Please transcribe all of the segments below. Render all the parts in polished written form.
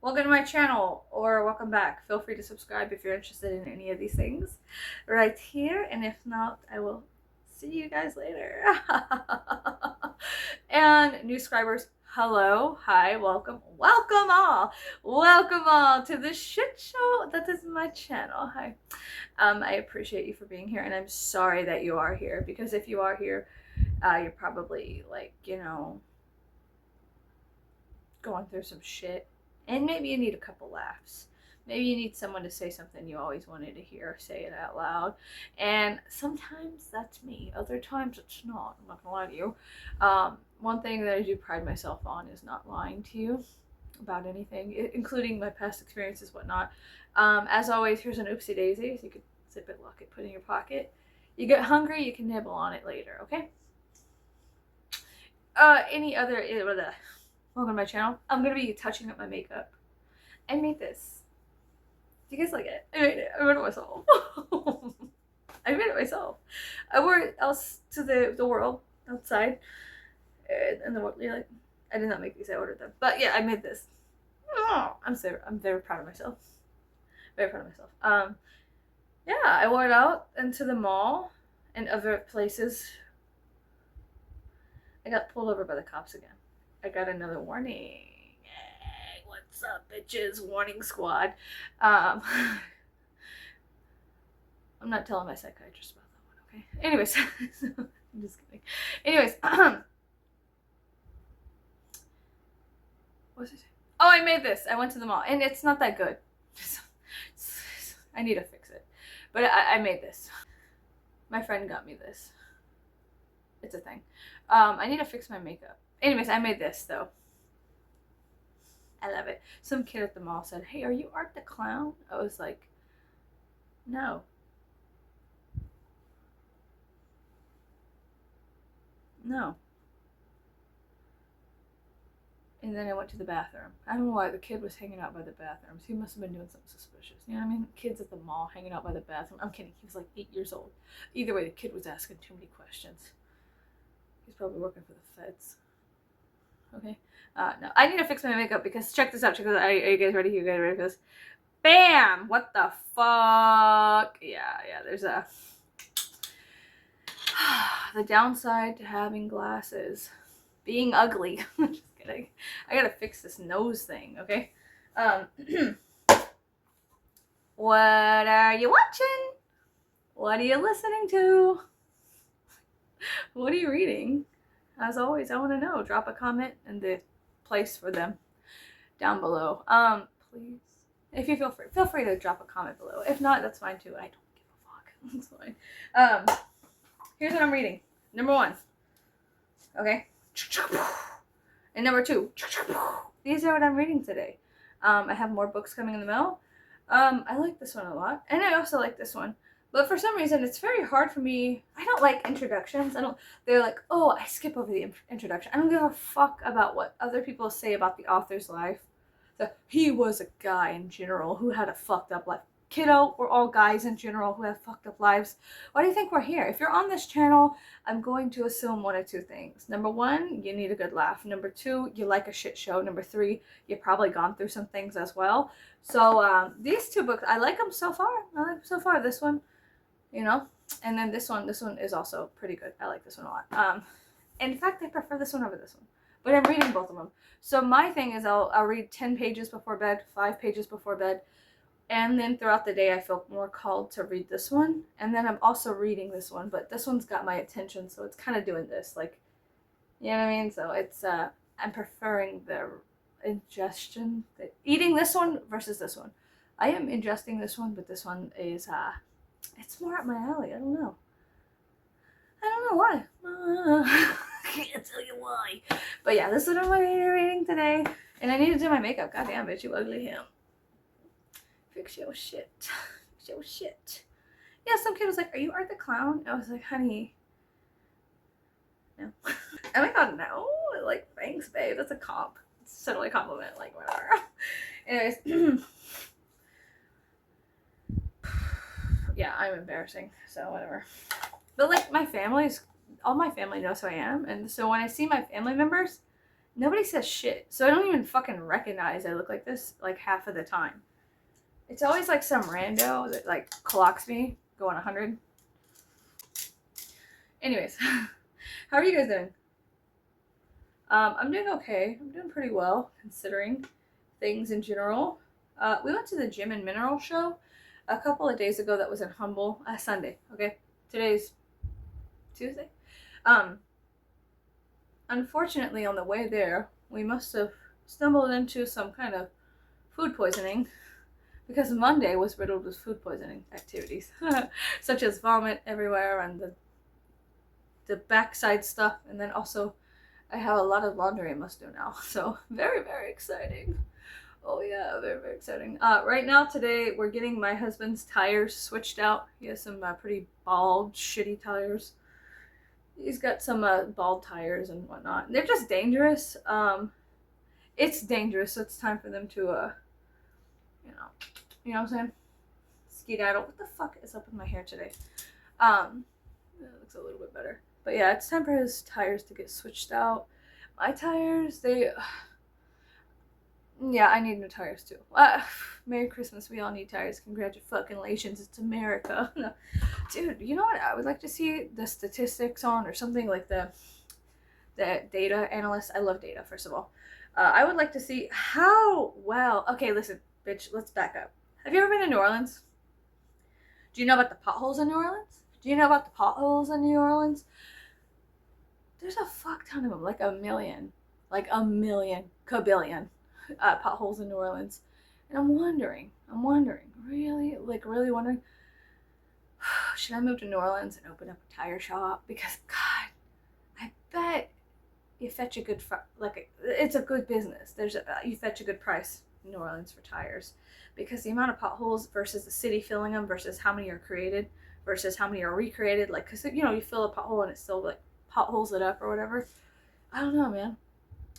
welcome to my channel, or welcome back. Feel free to subscribe if you're interested in any of these things right here, and if not, I will see you guys later. And new subscribers, hello, hi, welcome all to the shit show that is my channel. Hi. I appreciate you for being here, and I'm sorry that you are here, because if you are here, you're probably like, going through some shit, and maybe you need a couple laughs. Maybe you need someone to say something you always wanted to hear, say it out loud. And sometimes that's me. Other times it's not. I'm not gonna lie to you. One thing that I do pride myself on is not lying to you about anything, including my past experiences, whatnot. As always, here's an oopsie daisy. So you could zip it, lock it, put it in your pocket. You get hungry, you can nibble on it later, okay? Any other... Welcome to my channel. I'm gonna be touching up my makeup. I made this. Do you guys like it? I made it. I made it myself. I made it myself. I wore it else to the world outside, and the world. Like, I did not make these. I ordered them. But yeah, I made this. I'm very proud of myself. Very proud of myself. Yeah, I wore it out into the mall and other places. I got pulled over by the cops again. I got another warning. Hey, what's up, bitches? Warning squad. I'm not telling my psychiatrist about that one, okay? Anyways, I'm just kidding. Anyways, what was I saying? Oh, I made this. I went to the mall, and it's not that good. I need to fix it. But I made this. My friend got me this. It's a thing. I need to fix my makeup. Anyways, I made this, though. I love it. Some kid at the mall said, "Hey, are you Art the Clown?" I was like, no. No. And then I went to the bathroom. I don't know why the kid was hanging out by the bathrooms. He must have been doing something suspicious. You know what I mean? Kids at the mall hanging out by the bathroom. I'm kidding. He was like 8 years old. Either way, the kid was asking too many questions. He's probably working for the feds. Okay. No, I need to fix my makeup, because check this out. Check this out. Are you guys ready? You guys ready for this? Bam! What the fuck? Yeah, there's a... the downside to having glasses. Being ugly. Just kidding. I gotta fix this nose thing, okay? What are you watching? What are you listening to? What are you reading? As always, I want to know. Drop a comment and the place for them down below. Please, if you feel free to drop a comment below. If not, that's fine too. I don't give a fuck. That's fine. Here's what I'm reading. Number 1. Okay. And number 2. These are what I'm reading today. I have more books coming in the mail. I like this one a lot, and I also like this one. But for some reason, it's very hard for me. I don't like introductions. They're like, oh, I skip over the introduction. I don't give a fuck about what other people say about the author's life. So he was a guy in general who had a fucked up life. Kiddo, we're all guys in general who have fucked up lives. Why do you think we're here? If you're on this channel, I'm going to assume one or two things. Number 1, you need a good laugh. Number 2, you like a shit show. Number 3, you've probably gone through some things as well. So these 2 books, I like them so far. This one, and then this one is also pretty good. I like this one a lot. In fact, I prefer this one over this one, but I'm reading both of them. So my thing is I'll read 10 pages before bed, 5 pages before bed, and then throughout the day I feel more called to read this one, and then I'm also reading this one, but this one's got my attention, so it's kind of doing this, like, you know what I mean? So it's I'm preferring the ingestion, eating this one versus this one. I am ingesting this one, but this one is it's more up my alley. I don't know why. Can't tell you why. But yeah, this is what I'm reading today. And I need to do my makeup. Goddamn, bitch, you ugly him. Fix your shit. Fix your shit. Yeah, some kid was like, "Are you Art the Clown?" I was like, "Honey, no." Oh my god, no. Like, thanks, babe. That's a comp. It's totally a compliment. Like, whatever. Anyways. Yeah, I'm embarrassing, so whatever. But like, all my family knows who I am, and so when I see my family members, Nobody says shit. So I don't even fucking recognize I look like this like half of the time. It's always like some rando that like clocks me going 100. Anyways, how are you guys doing? I'm doing okay. I'm doing pretty well considering things in general. We went to the Gym and Mineral show a couple of days ago. That was in Humble. Sunday. Okay, today's Tuesday. Unfortunately, on the way there, we must have stumbled into some kind of food poisoning because Monday was riddled with food poisoning activities, such as vomit everywhere and the backside stuff, and then also I have a lot of laundry I must do now. So very, very exciting. Oh yeah, very, very exciting. Right now today we're getting my husband's tires switched out. He has some pretty bald, shitty tires. He's got some bald tires and whatnot. They're just dangerous. It's dangerous, so it's time for them to, you know what I'm saying? Skedaddle. What the fuck is up with my hair today? It looks a little bit better. But yeah, it's time for his tires to get switched out. My tires, yeah, I need new tires too. Merry Christmas, we all need tires. Congratulations, it's America. Dude, you know what I would like to see the statistics on, or something like the data analyst. I love data, first of all. I would like to see how well, okay, listen, bitch, let's back up. Have you ever been to New Orleans? Do you know about the potholes in New Orleans? Do you know about the potholes in New Orleans? There's a fuck ton of them, like a million, kabillion potholes in New Orleans. And I'm wondering, really wondering, should I move to New Orleans and open up a tire shop? Because, God, I bet you fetch a good, it's a good business. You fetch a good price in New Orleans for tires. Because the amount of potholes versus the city filling them versus how many are created versus how many are recreated. Like, because, you fill a pothole and it's still, like, potholes it up or whatever. I don't know, man.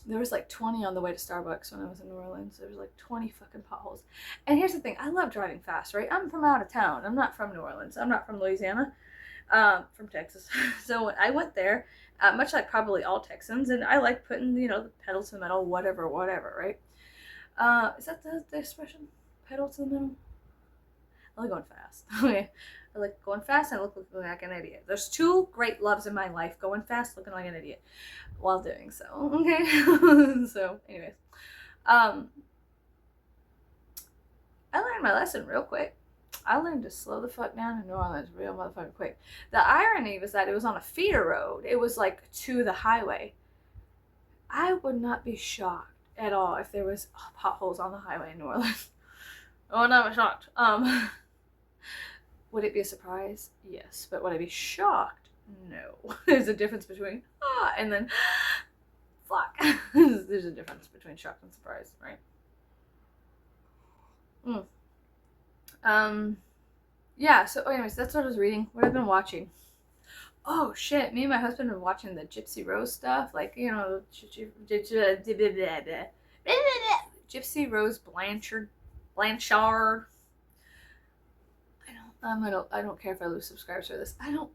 There was like 20 on the way to Starbucks when I was in New Orleans. There was like 20 fucking potholes. And here's the thing. I love driving fast, right? I'm from out of town. I'm not from New Orleans. I'm not from Louisiana. From Texas. So when I went there, much like probably all Texans, and I like putting, the pedal to the metal, whatever, right? Is that the expression? Pedal to the metal? I like going fast. Okay. I like going fast and looking like an idiot. There's two great loves in my life: going fast, looking like an idiot while doing so. Okay. So, anyways, I learned my lesson real quick. I learned to slow the fuck down in New Orleans real motherfucking quick. The irony was that it was on a feeder road. It was like to the highway. I would not be shocked at all if there was potholes on the highway in New Orleans. I would not be shocked. Would it be a surprise? Yes. But would I be shocked? No. There's a difference between and then fuck. There's a difference between shocked and surprise, right? Yeah, so anyways, that's what I was reading. What I've been watching. Oh shit, me and my husband have been watching the Gypsy Rose stuff. Like, Gypsy Rose Blanchard. I don't care if I lose subscribers for this. I don't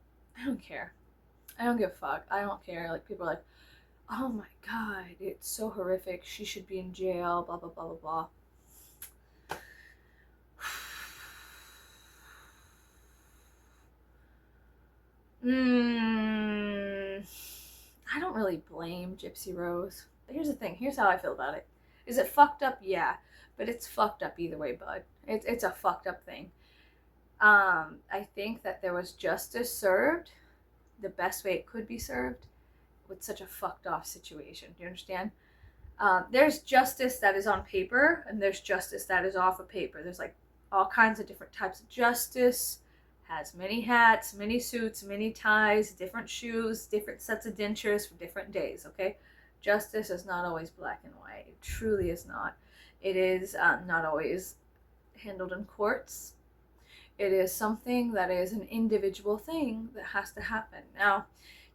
care. I don't give a fuck. I don't care. Like, people are like, oh my god, it's so horrific. She should be in jail, blah, blah, blah, blah, blah. I don't really blame Gypsy Rose. But here's the thing. Here's how I feel about it. Is it fucked up? Yeah. But it's fucked up either way, bud. It's a fucked up thing. I think that there was justice served the best way it could be served with such a fucked off situation. Do you understand? There's justice that is on paper, and there's justice that is off of paper. There's like all kinds of different types of justice. Has many hats, many suits, many ties, different shoes, different sets of dentures for different days, okay? Justice is not always black and white. It truly is not. It is not always handled in courts. It is something that is an individual thing that has to happen. Now,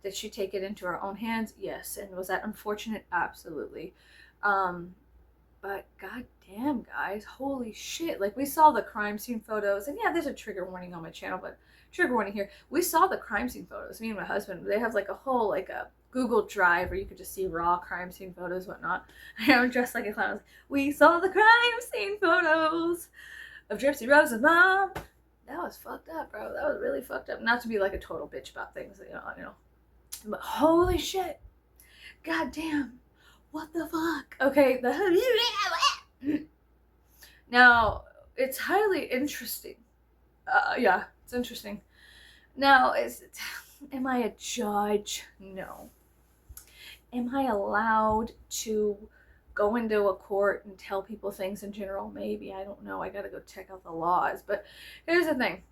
did she take it into her own hands? Yes. And was that unfortunate? Absolutely. But god damn, guys, holy shit. Like, we saw the crime scene photos, and yeah, there's a trigger warning on my channel, but trigger warning here. We saw the crime scene photos, me and my husband. They have like a whole, like a Google Drive where you could just see raw crime scene photos, whatnot. I'm dressed like a clown. We saw the crime scene photos of Gypsy Rose's mom. That was fucked up, bro. That was really fucked up. Not to be like a total bitch about things, you know. But holy shit. God damn. What the fuck? Okay, now, it's highly interesting. Yeah, it's interesting. Now, am I a judge? No. Am I allowed to go into a court and tell people things in general? Maybe. I don't know. I gotta go check out the laws. But here's the thing.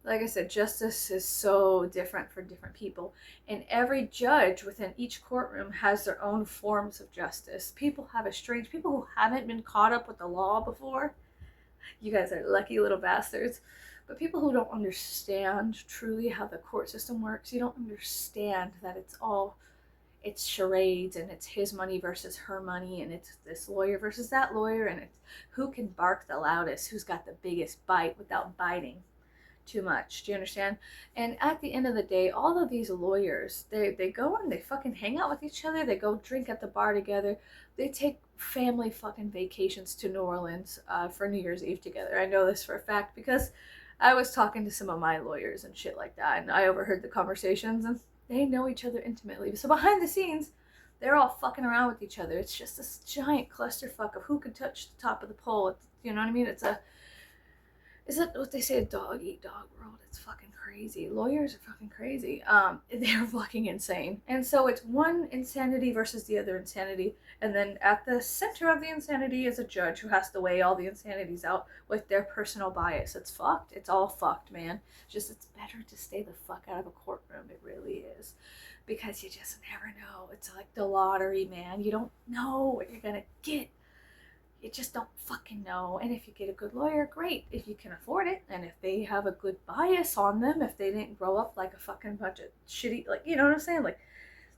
Like I said, justice is so different for different people. And every judge within each courtroom has their own forms of justice. People who haven't been caught up with the law before, you guys are lucky little bastards. But people who don't understand truly how the court system works, you don't understand that it's charades, and it's his money versus her money, and it's this lawyer versus that lawyer, and it's who can bark the loudest, who's got the biggest bite without biting too much. Do you understand? And at the end of the day, all of these lawyers, they go and they fucking hang out with each other. They go drink at the bar together. They take family fucking vacations to New Orleans for New Year's Eve together. I know this for a fact because I was talking to some of my lawyers and shit like that, and I overheard the conversations, and they know each other intimately. So behind the scenes, they're all fucking around with each other. It's just this giant clusterfuck of who could touch the top of the pole. You know what I mean? Is that what they say, a dog eat dog world? It's fucking crazy. Lawyers are fucking crazy. They're fucking insane. And so it's one insanity versus the other insanity. And then at the center of the insanity is a judge who has to weigh all the insanities out with their personal bias. It's fucked. It's all fucked, man. It's better to stay the fuck out of a courtroom. It really is. Because you just never know. It's like the lottery, man. You don't know what you're gonna get. You just don't fucking know. And if you get a good lawyer, great. If you can afford it, and if they have a good bias on them, if they didn't grow up like a fucking bunch of shitty, like, you know what I'm saying? Like,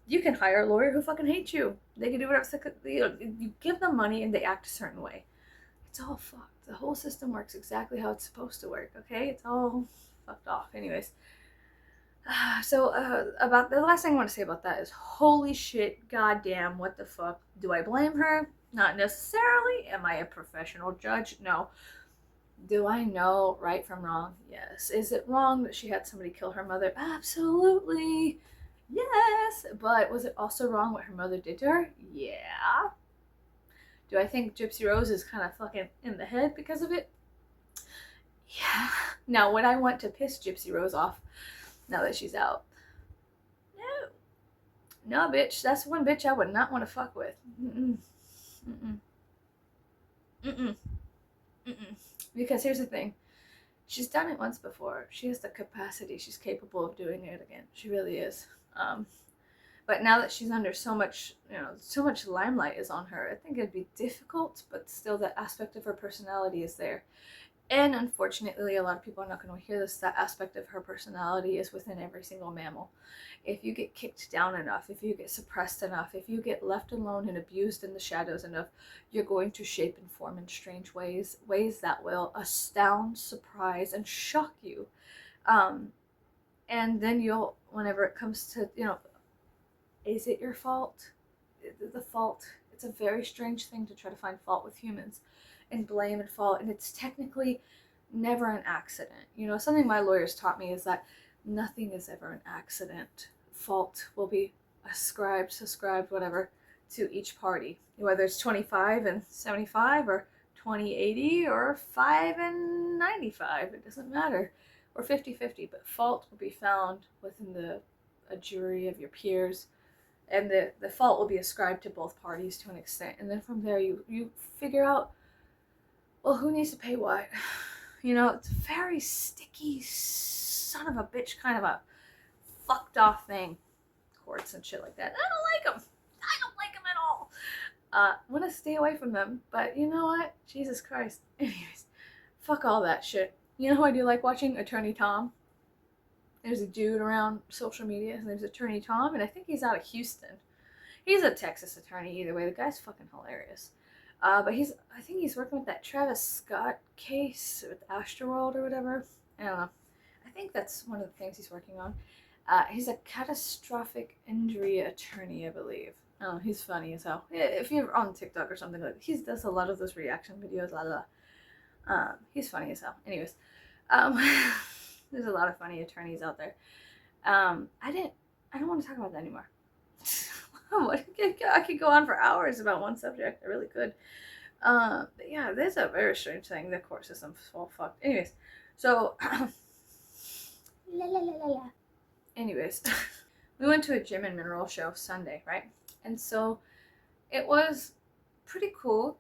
you can hire a lawyer who fucking hates you. They can do whatever, you give them money and they act a certain way. It's all fucked. The whole system works exactly how it's supposed to work, okay? It's all fucked off. Anyways. So, about the last thing I want to say about that is, holy shit, goddamn, what the fuck? Do I blame her? Not necessarily. Am I a professional judge? No. Do I know right from wrong? Yes. Is it wrong that she had somebody kill her mother? Absolutely. Yes. But was it also wrong what her mother did to her? Yeah. Do I think Gypsy Rose is kind of fucking in the head because of it? Yeah. Now, would I want to piss Gypsy Rose off now that she's out? No, bitch. That's one bitch I would not want to fuck with. Because here's the thing. She's done it once before. She has the capacity. She's capable of doing it again. She really is. But now that she's under so much limelight is on her, I think it'd be difficult, but still that aspect of her personality is there. And unfortunately, a lot of people are not going to hear this, that aspect of her personality is within every single mammal. If you get kicked down enough, if you get suppressed enough, if you get left alone and abused in the shadows enough, you're going to shape and form in strange ways that will astound, surprise, and shock you. And then you'll, whenever it comes to, is it your fault? The fault, it's a very strange thing to try to find fault with humans. And blame and fault, and it's technically never an accident. Something my lawyers taught me is that nothing is ever an accident. Fault will be ascribed, whatever, to each party, whether it's 25 and 75 or 20/80 or 5 and 95. It doesn't matter, or 50/50. But fault will be found within a jury of your peers, and the fault will be ascribed to both parties to an extent. And then from there, you figure out, well, who needs to pay what? It's a very sticky son of a bitch kind of a fucked off thing. Courts and shit like that. I don't like them. I don't like them at all. Want to stay away from them. But you know what? Jesus Christ. Anyways, fuck all that shit. You know who I do like watching? Attorney Tom. There's a dude around social media. His name's Attorney Tom, and I think he's out of Houston. He's a Texas attorney either way. The guy's fucking hilarious. But I think he's working with that Travis Scott case with Astroworld or whatever. I don't know. I think that's one of the things he's working on. He's a catastrophic injury attorney, I believe. Oh, he's funny as hell. If you're on TikTok or something, like he does a lot of those reaction videos. He's funny as hell. Anyways, um, there's a lot of funny attorneys out there. I don't want to talk about that anymore. I could go on for hours about one subject. I really could. But yeah, there's a very strange thing. The court system's all fucked. Anyways, so la la la la la. Anyways, we went to a gem and mineral show Sunday, right? And so it was pretty cool.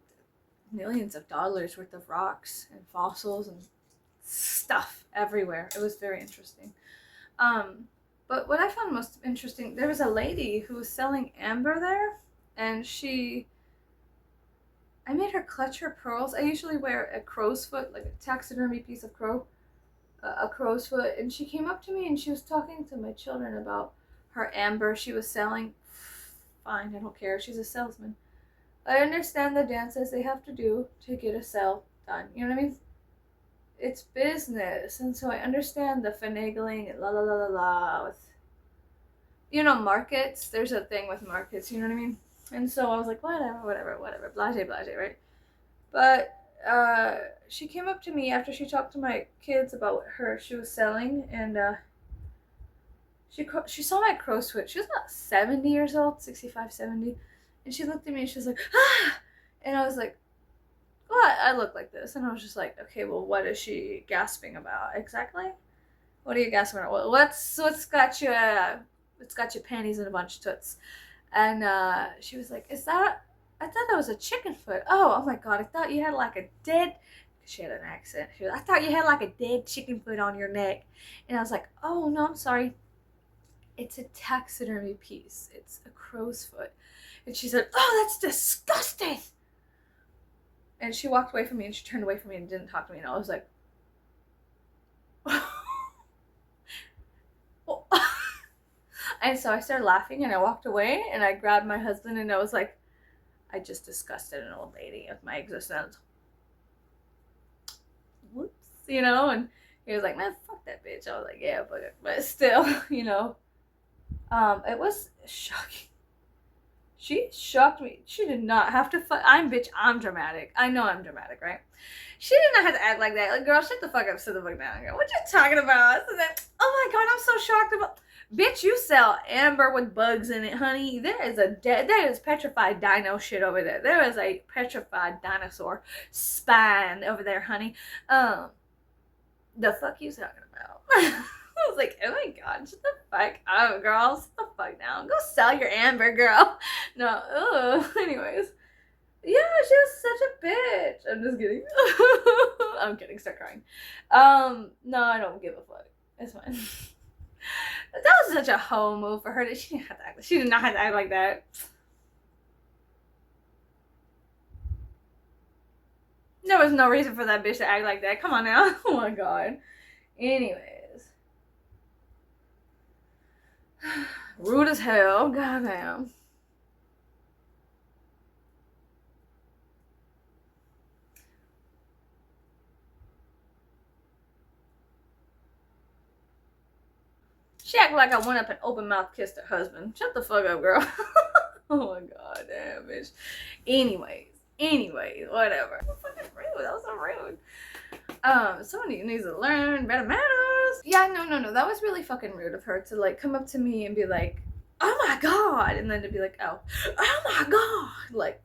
Millions of dollars worth of rocks and fossils and stuff everywhere. It was very interesting. But what I found most interesting, there was a lady who was selling amber there, and I made her clutch her pearls. I usually wear a crow's foot, like a taxidermy piece of a crow's foot, and she came up to me and she was talking to my children about her amber she was selling. Fine, I don't care. She's a salesman. I understand the dances they have to do to get a sale done. You know what I mean? It's business, and so I understand the finagling and la la la la la with, markets. There's a thing with markets, you know what I mean? And so I was like, whatever, blase, right? But she came up to me after she talked to my kids about what she was selling, and she saw my crow's foot. She was about 70 years old, 65, 70, and she looked at me and she was like, ah! And I was like, well, I look like this. And I was just like, okay, well, what is she gasping about exactly? What are you gasping about? What's got you? It's got your panties in a bunch of toots. And she was like, I thought that was a chicken foot. Oh my God, I thought you had like a dead, she had an accent. She was, I thought you had like a dead chicken foot on your neck. And I was like, oh no, I'm sorry. It's a taxidermy piece. It's a crow's foot. And she said, oh, that's disgusting. And she walked away from me and she turned away from me and didn't talk to me. And I was like, and so I started laughing and I walked away and I grabbed my husband and I was like, I just disgusted an old lady with my existence. Whoops, and he was like, man, fuck that bitch. I was like, yeah, but still, it was shocking. She shocked me. She did not have to I'm dramatic. I know I'm dramatic, right? She did not have to act like that. Like, girl, shut the fuck up, sit the fuck down. Girl, what you talking about? So then, oh my God, I'm so shocked about. Bitch, you sell amber with bugs in it, honey. There is petrified dino shit over there. There is a petrified dinosaur spine over there, honey. The fuck you talking about? I was like, oh my God, shut the fuck up, girl. Sit the fuck down. Go sell your amber, girl. No, anyways. Yeah, she was such a bitch. I'm just kidding. I'm kidding, start crying. No, I don't give a fuck. It's fine. That was such a hoe move for her. She did not have to act like that. There was no reason for that bitch to act like that. Come on now. Oh my God. Anyways. Rude as hell. Goddamn. She acted like I went up and open mouth kissed her husband. Shut the fuck up, girl. Oh my God, damn bitch. Anyways, whatever. Fucking rude. That was so rude. Somebody needs to learn better manners. Yeah, no. That was really fucking rude of her to like come up to me and be like, oh my God, and then to be like, oh my God, like.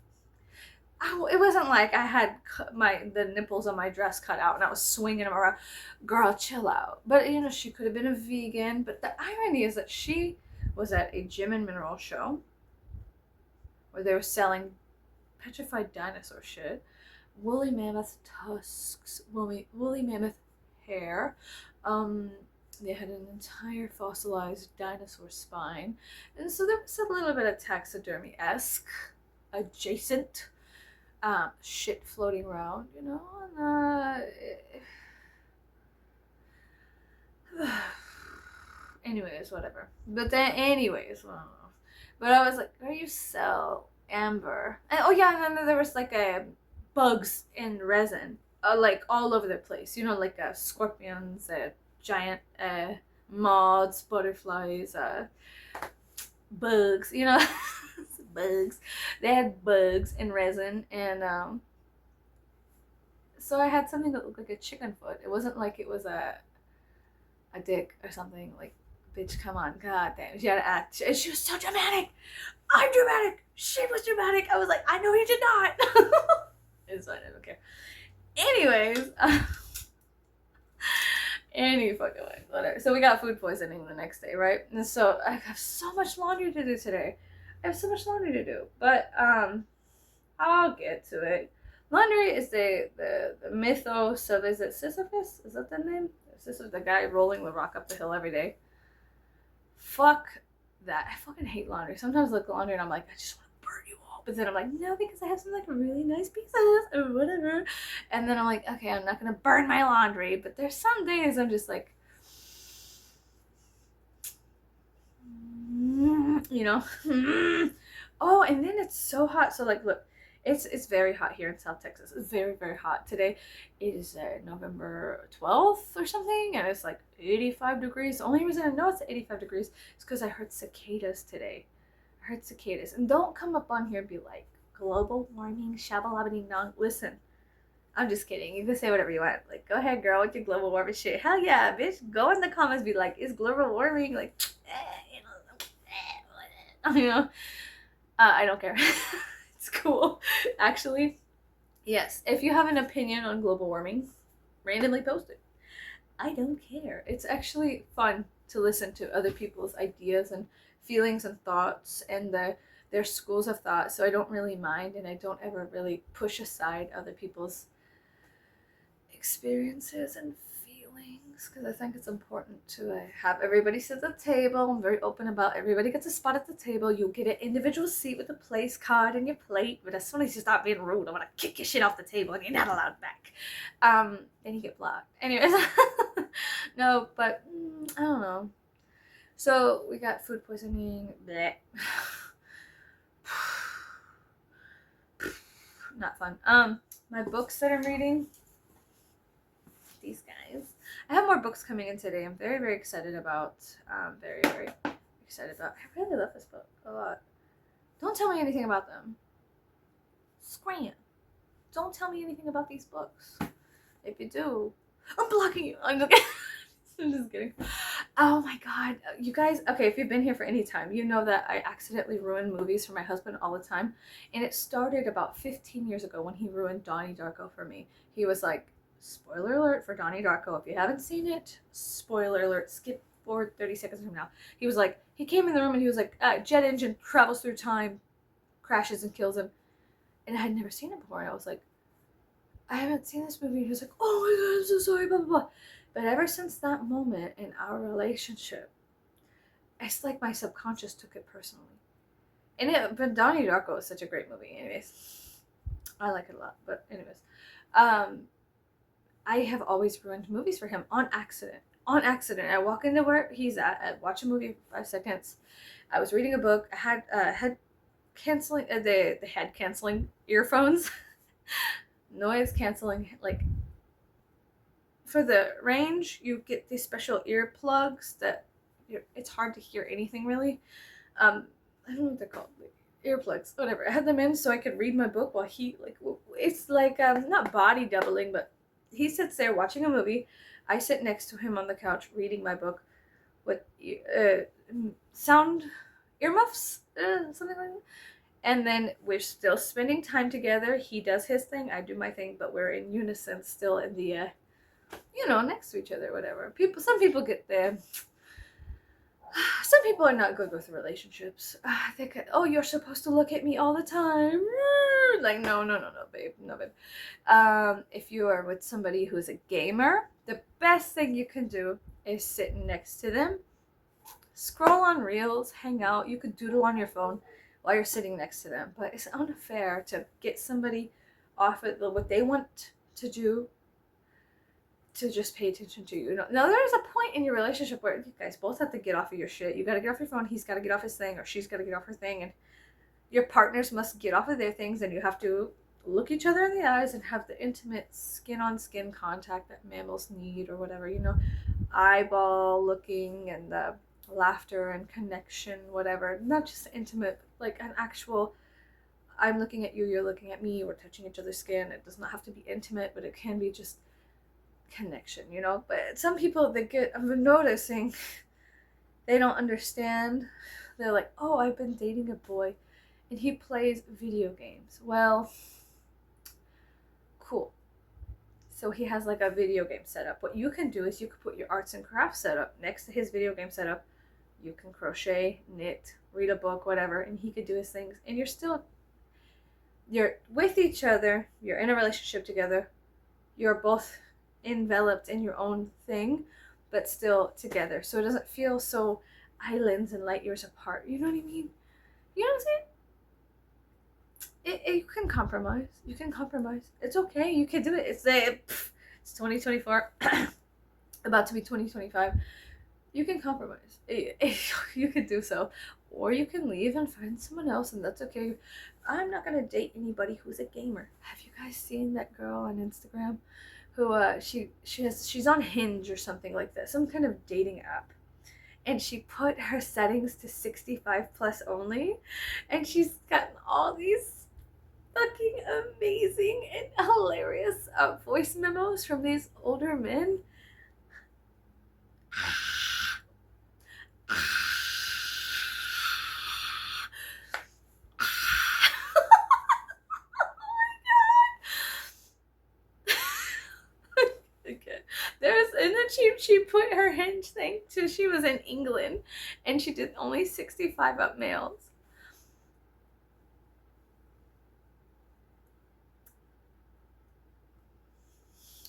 Oh, it wasn't like I had the nipples on my dress cut out and I was swinging them around. Girl, chill out. But, she could have been a vegan. But the irony is that she was at a gem and mineral show where they were selling petrified dinosaur shit, woolly mammoth tusks, woolly mammoth hair. They had an entire fossilized dinosaur spine. And so there was a little bit of taxidermy-esque adjacent shit floating around, and anyways, whatever. But then, well, I don't know. But I was like, girl, you sell amber. And, oh yeah, and then there was like bugs in resin, like all over the place. You know, like scorpions, giant moths, butterflies, bugs. You know, bugs. They had bugs in resin, and so I had something that looked like a chicken foot. It wasn't like it was a dick or something. Like, bitch, come on, god damn, she had to act. She was so dramatic. I'm dramatic. She was dramatic. I was like, I know you did not. It's fine, I don't care. Anyways, any fucking way, whatever. So we got food poisoning the next day, right? And so I have so much laundry to do today. I have so much laundry to do, but I'll get to it. Laundry is the mythos of, is it Sisyphus? Is that the name? Sisyphus, the guy rolling the rock up the hill every day. Fuck that. I fucking hate laundry. Sometimes I look at laundry and I'm like, I just want to burn you all. But then I'm like, no, because I have some like really nice pieces or whatever. And then I'm like, okay, I'm not gonna burn my laundry. But there's some days I'm just like, you know. Oh, and then it's so hot. So like, look, it's very hot here in South Texas. It's very, very hot today. It is November 12th or something, and it's like 85 degrees. The only reason I know it's 85 degrees is because I heard cicadas today. I heard cicadas. And don't come up on here and be like, global warming, shabba-labba-ding dong. Listen, I'm just kidding. You can say whatever you want. Like, go ahead, girl, with your global warming shit. Hell yeah, bitch. Go in the comments, be like, is global warming like, you know? I don't care. It's cool. Actually, yes. If you have an opinion on global warming, randomly post it. I don't care. It's actually fun to listen to other people's ideas and feelings and thoughts and their schools of thought. So I don't really mind, and I don't ever really push aside other people's experiences and feelings, because I think it's important to have everybody sit at the table. I'm very open about everybody gets a spot at the table. You'll get an individual seat with a place card and your plate, but as soon as you start being rude, I'm gonna kick your shit off the table and you're not allowed back. And you get blocked. Anyways, no, but I don't know. So we got food poisoning. Bleh. Not fun. My books that I'm reading, these guys. I have more books coming in today. I'm very, very excited about. Very, very excited about. I really love this book a lot. Don't tell me anything about them. Scram. Don't tell me anything about these books. If you do, I'm blocking you. I'm just kidding. I'm just kidding. Oh my god. You guys, okay, if you've been here for any time, you know that I accidentally ruin movies for my husband all the time. And it started about 15 years ago when he ruined Donnie Darko for me. He was like, spoiler alert for Donnie Darko. If you haven't seen it, spoiler alert. Skip forward 30 seconds from now. He was like, he came in the room and he was like, jet engine travels through time, crashes and kills him. And I had never seen it before. And I was like, I haven't seen this movie. And he was like, oh my god, I'm so sorry, blah, blah, blah. But ever since that moment in our relationship, it's like my subconscious took it personally. But Donnie Darko is such a great movie. Anyways, I like it a lot. But anyways, I have always ruined movies for him on accident. On accident. I walk into where he's at, I watch a movie for 5 seconds. I was reading a book. I had head canceling, the head canceling earphones, noise canceling, like. For the range, you get these special earplugs that it's hard to hear anything really. I don't know what they're called, like, earplugs, whatever. I had them in so I could read my book while he, like, it's like not body doubling, but he sits there watching a movie. I sit next to him on the couch reading my book with sound earmuffs, something like that. And then we're still spending time together. He does his thing, I do my thing, but we're in unison still in the next to each other, whatever. Some people get there. Some people are not good with relationships. They could, oh, you're supposed to look at me all the time. Like, no, babe. No, babe. If you are with somebody who's a gamer, the best thing you can do is sit next to them, scroll on reels, hang out. You could doodle on your phone while you're sitting next to them. But it's unfair to get somebody off of what they want to do to just pay attention to you. Now, there's a point in your relationship where you guys both have to get off of your shit. You got to get off your phone. He's got to get off his thing, or she's got to get off her thing, and your partners must get off of their things and you have to look each other in the eyes and have the intimate skin on skin contact that mammals need, or whatever, eyeball looking and the laughter and connection, whatever. Not just intimate, like an actual, I'm looking at you, you're looking at me, we're touching each other's skin. It does not have to be intimate, but it can be just connection, But some people, I've been noticing, they don't understand. They're like, oh, I've been dating a boy and he plays video games. Well, cool. So he has like a video game setup. What you can do is you could put your arts and crafts setup next to his video game setup. You can crochet, knit, read a book, whatever, and he could do his things. And you're with each other, you're in a relationship together, you're both enveloped in your own thing, but still together. So it doesn't feel so islands and light years apart. You know what I mean? You know what I'm saying? You can compromise. You can compromise. It's okay. You can do it. It's 2024, about to be 2025. You can compromise. You can do so. Or you can leave and find someone else, and that's okay. I'm not going to date anybody who's a gamer. Have you guys seen that girl on Instagram who she's on Hinge or something like that, some kind of dating app, and she put her settings to 65 plus only, and she's gotten all these fucking amazing and hilarious voice memos from these older men. And then she put her Hinge thing to, she was in England and she did only 65 up males.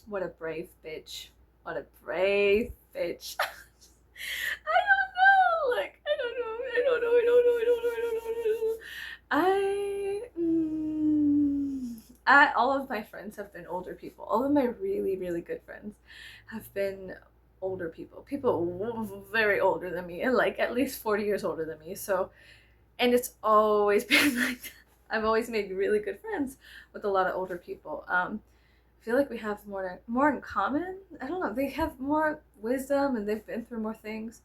What a brave bitch. What a brave bitch. I don't know. Like, I don't know. All of my friends have been older people. All of my really, really good friends have been older people. People very older than me, and like at least 40 years older than me. So, and it's always been like that. I've always made really good friends with a lot of older people. I feel like we have more in common. I don't know. They have more wisdom and they've been through more things.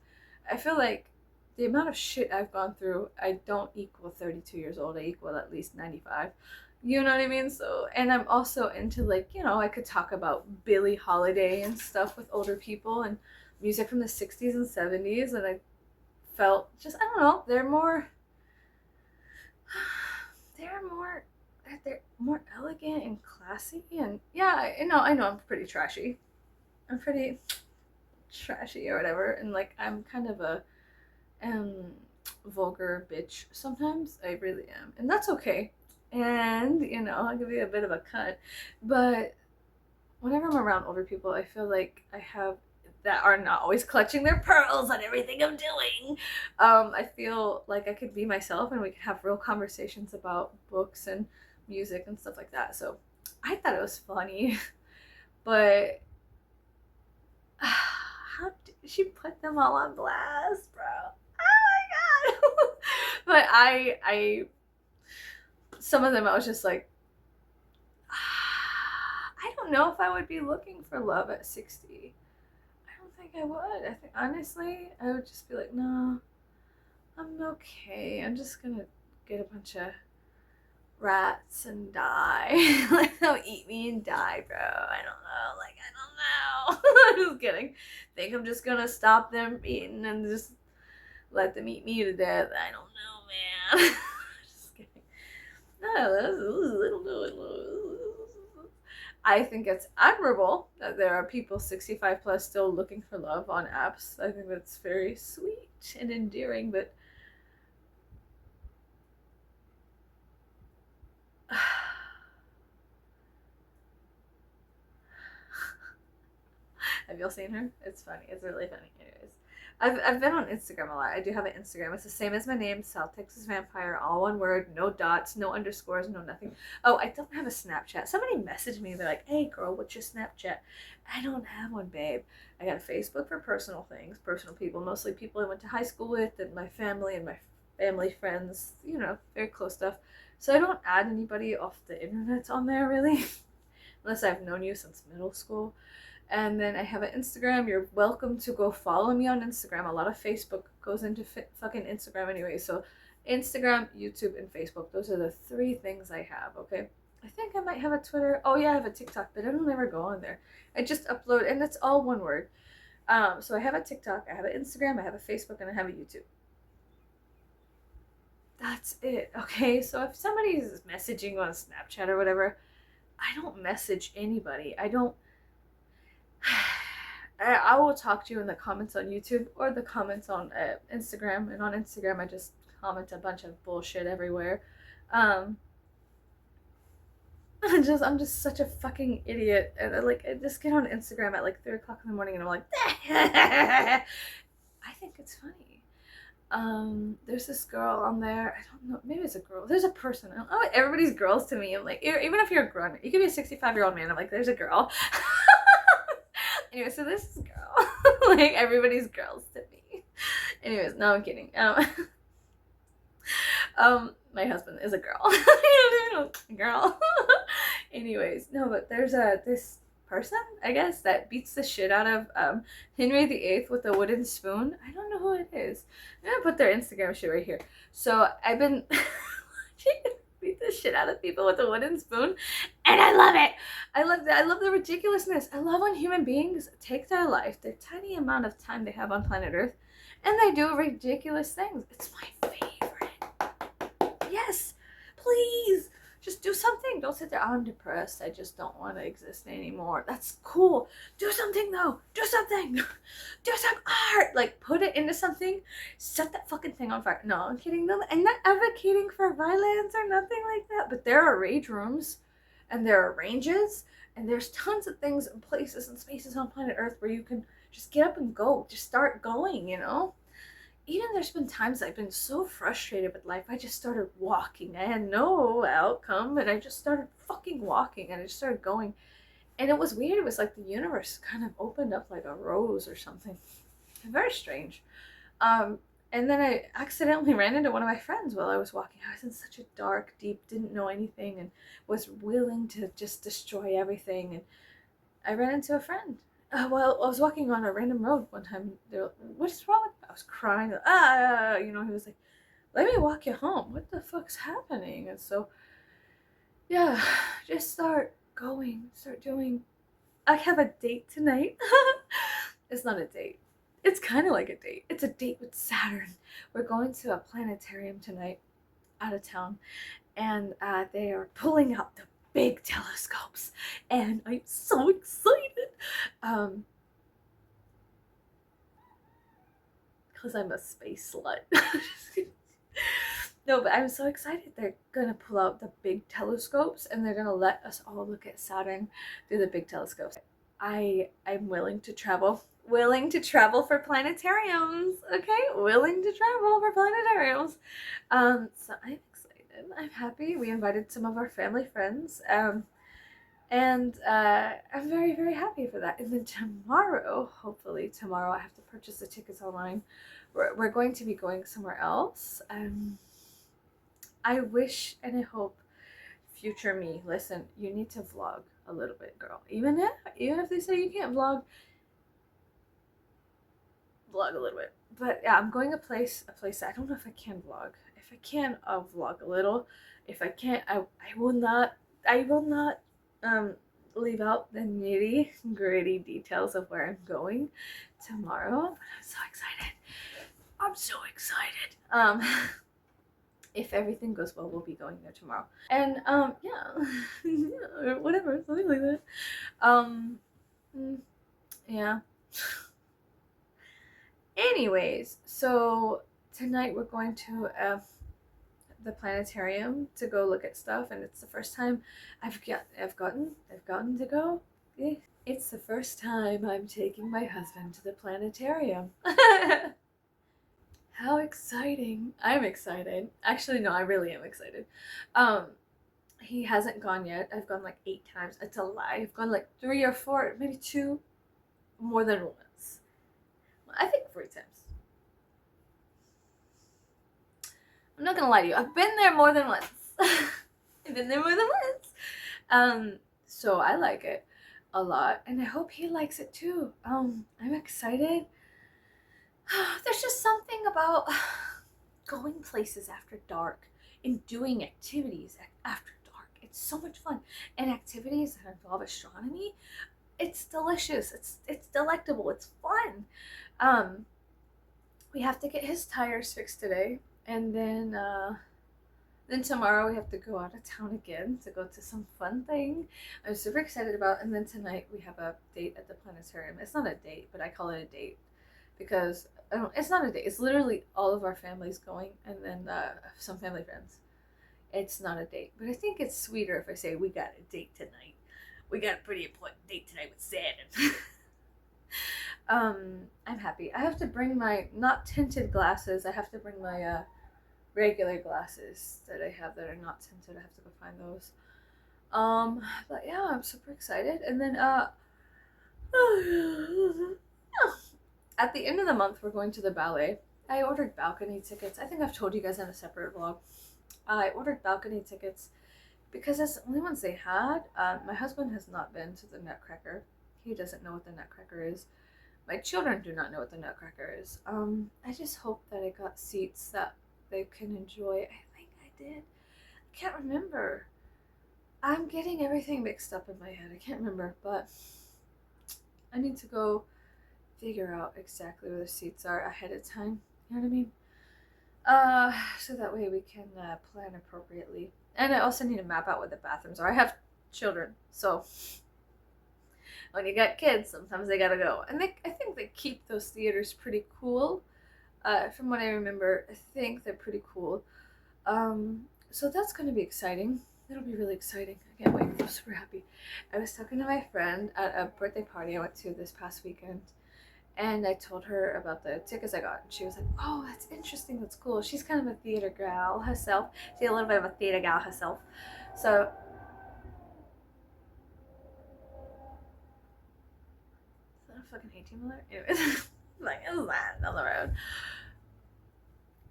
I feel like the amount of shit I've gone through, I don't equal 32 years old. I equal at least 95. You know what I mean? So, and I'm also into like, I could talk about Billie Holiday and stuff with older people and music from the 60s and 70s. And I felt just, I don't know, they're more elegant and classy. And yeah, I know I'm pretty trashy. I'm pretty trashy or whatever. And like, I'm kind of a vulgar bitch sometimes. I really am. And that's okay. And, I could be a bit of a cunt. But whenever I'm around older people, I feel like I have that are not always clutching their pearls on everything I'm doing. I feel like I could be myself and we could have real conversations about books and music and stuff like that. So I thought it was funny. But how did she put them all on blast, bro? Oh my god. But I some of them I was just like, I don't know if I would be looking for love at 60. I don't think I would. I think honestly, I would just be like, no, I'm okay. I'm just gonna get a bunch of rats and die. Like, they'll eat me and die, bro. I don't know. Like, I don't know. I'm just kidding. Think I'm just gonna stop them eating and just let them eat me to death. I don't know, man. Just kidding. I think it's admirable that there are people 65 plus still looking for love on apps. I think that's very sweet and endearing, but have y'all seen her? It's funny. It's really funny. Anyways, I've been on Instagram a lot. I do have an Instagram. It's the same as my name, South Texas Vampire, all one word, no dots, no underscores, no nothing. Oh, I don't have a Snapchat. Somebody messaged me. They're like, hey, girl, what's your Snapchat? I don't have one, babe. I got a Facebook for personal things, personal people, mostly people I went to high school with and my family and my family, friends, you know, very close stuff. So I don't add anybody off the internet on there really, unless I've known you since middle school. And then I have an Instagram. You're welcome to go follow me on Instagram. A lot of Facebook goes into fucking Instagram anyway. So Instagram, YouTube, and Facebook. Those are the 3 things I have, okay? I think I might have a Twitter. Oh yeah, I have a TikTok, but I don't ever go on there. I just upload, and it's all one word. So I have a TikTok, I have an Instagram, I have a Facebook, and I have a YouTube. That's it, okay? So if somebody's messaging on Snapchat or whatever, I don't message anybody. I don't. I will talk to you in the comments on YouTube or the comments on Instagram. And on Instagram, I just comment a bunch of bullshit everywhere. I'm just such a fucking idiot. And I just get on Instagram at like 3 o'clock in the morning and I'm like, I think it's funny. There's this girl on there. I don't know. Maybe it's a girl. There's a person. Oh, everybody's girls to me. I'm like, even if you're a grown, you could be a 65-year-old man. I'm like, there's a girl. Anyway, so this is a girl. Like, everybody's girls to me. Anyways, no, I'm kidding. My husband is a girl. Girl. Anyways, no, but there's this person, I guess, that beats the shit out of Henry VIII with a wooden spoon. I don't know who it is. I'm gonna put their Instagram shit right here. So I've been beat the shit out of people with a wooden spoon, and I love it. I love that. I love the ridiculousness. I love when human beings take their life, their tiny amount of time they have on planet Earth, and they do ridiculous things. It's my favorite. Yes, please. Just do something. Don't sit there, I'm depressed. I just don't want to exist anymore. That's cool. Do something though. Do something. Do some art. Like, put it into something. Set that fucking thing on fire. No, I'm kidding. No, I'm not advocating for violence or nothing like that. But there are rage rooms and there are ranges and there's tons of things and places and spaces on planet Earth where you can just get up and go. Just start going, you know? Even there's been times I've been so frustrated with life, I just started walking. I had no outcome, and I just started fucking walking, and I just started going. And it was weird. It was like the universe kind of opened up like a rose or something. Very strange. And then I accidentally ran into one of my friends while I was walking. I was in such a dark, deep, didn't know anything, and was willing to just destroy everything. And I ran into a friend. Well, I was walking on a random road one time. They were like, what's wrong with me? I was crying. You know, he was like, let me walk you home. What the fuck's happening? And so, yeah, just start going. Start doing. I have a date tonight. It's not a date. It's kind of like a date. It's a date with Saturn. We're going to a planetarium tonight out of town. And they are pulling out the big telescopes, and I'm so excited because I'm a space slut. No, but I'm so excited. They're gonna pull out the big telescopes and they're gonna let us all look at Saturn through the big telescopes. I'm willing to travel for planetariums. Okay, willing to travel for planetariums. So I'm excited. I'm happy. We invited some of our family friends. And I'm very, very happy for that. And then tomorrow, hopefully tomorrow, I have to purchase the tickets online. We're going to be going somewhere else. I wish and I hope future me, listen, you need to vlog a little bit, girl. Even if they say you can't vlog a little bit. But yeah, I'm going a place that I don't know if I can vlog. If I can, I'll vlog a little. If I can't, I will not leave out the nitty gritty details of where I'm going tomorrow. But I'm so excited. If everything goes well, we'll be going there tomorrow. And yeah, whatever, something like that. Yeah. Anyways, so tonight we're going to the planetarium to go look at stuff, and it's the first time I've gotten to go. It's the first time I'm taking my husband to the planetarium. How exciting. I'm excited. Actually, no, I really am excited. He hasn't gone yet. I've gone like 8 times. It's a lie. I've gone like 3 or 4, maybe 2, more than once. I think 3 times. I'm not gonna lie to you. I've been there more than once. I've been there more than once. So I like it a lot, and I hope he likes it too. I'm excited. There's just something about going places after dark and doing activities after dark. It's so much fun. And activities that involve astronomy, it's delicious. It's delectable. It's fun. We have to get his tires fixed today, and then tomorrow we have to go out of town again to go to some fun thing I'm super excited about. And then tonight we have a date at the planetarium. It's not a date, but I call it a date because it's not a date. It's literally all of our families going, and then some family friends. It's not a date, but I think it's sweeter if I say we got a date tonight. We got a pretty important date tonight with Santa. I'm happy. I have to bring my not tinted glasses. I have to bring my regular glasses that I have that are not tinted. I have to go find those. But yeah, I'm super excited. And then at the end of the month, we're going to the ballet. I ordered balcony tickets. I think I've told you guys in a separate vlog. I ordered balcony tickets because that's the only ones they had. My husband has not been to the Nutcracker. He doesn't know what the Nutcracker is. My children do not know what the Nutcracker is. I just hope that I got seats that they can enjoy. I think I did. I can't remember. I'm getting everything mixed up in my head. I can't remember, but I need to go figure out exactly where the seats are ahead of time. You know what I mean? So that way we can plan appropriately. And I also need to map out where the bathrooms are. I have children, so when you got kids, sometimes they gotta go. And I think they keep those theaters pretty cool. From what I remember, I think they're pretty cool. So that's going to be exciting. It'll be really exciting. I can't wait. I'm super happy. I was talking to my friend at a birthday party I went to this past weekend, and I told her about the tickets I got, and she was like, "Oh, that's interesting. That's cool." She's kind of a theater gal herself. She's a little bit of a theater gal herself. So is that a fucking 18-wheeler? Anyways, like, is that down the road?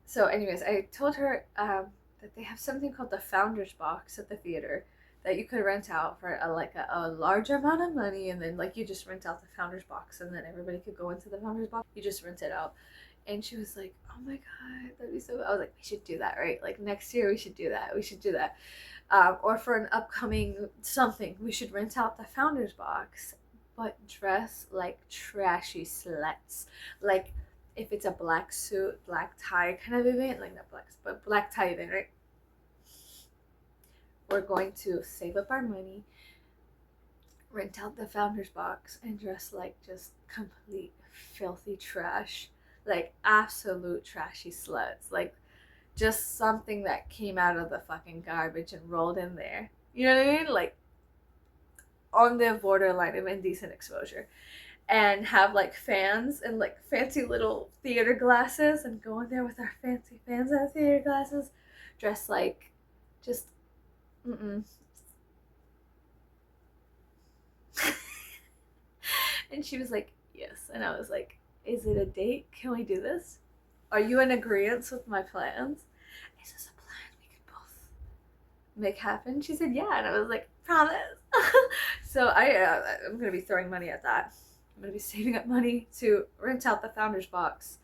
So anyways, I told her that they have something called the Founders Box at the theater that you could rent out for a large amount of money, and then like you just rent out the Founders Box, and then everybody could go into the Founders Box. You just rent it out. And she was like, "Oh my god, that'd be so good." I was like, "We should do that, right? Like next year we should do that. We should do that." Or for an upcoming something, we should rent out the Founders Box, but dress like trashy sluts. Like if it's a black suit, black tie kind of event, like not black, but black tie event, right? We're going to save up our money, rent out the Founders Box, and dress like just complete filthy trash. Like absolute trashy sluts. Like just something that came out of the fucking garbage and rolled in there. You know what I mean? Like on the borderline of indecent exposure. And have like fans and like fancy little theater glasses and go in there with our fancy fans and theater glasses, dressed like just And she was like, "Yes." And I was like, "Is it a date? Can we do this? Are you in agreement with my plans? Is this a plan we could both make happen?" She said, "Yeah." And I was like, "Promise." So I'm gonna be throwing money at that. I'm gonna be saving up money to rent out the Founders Box,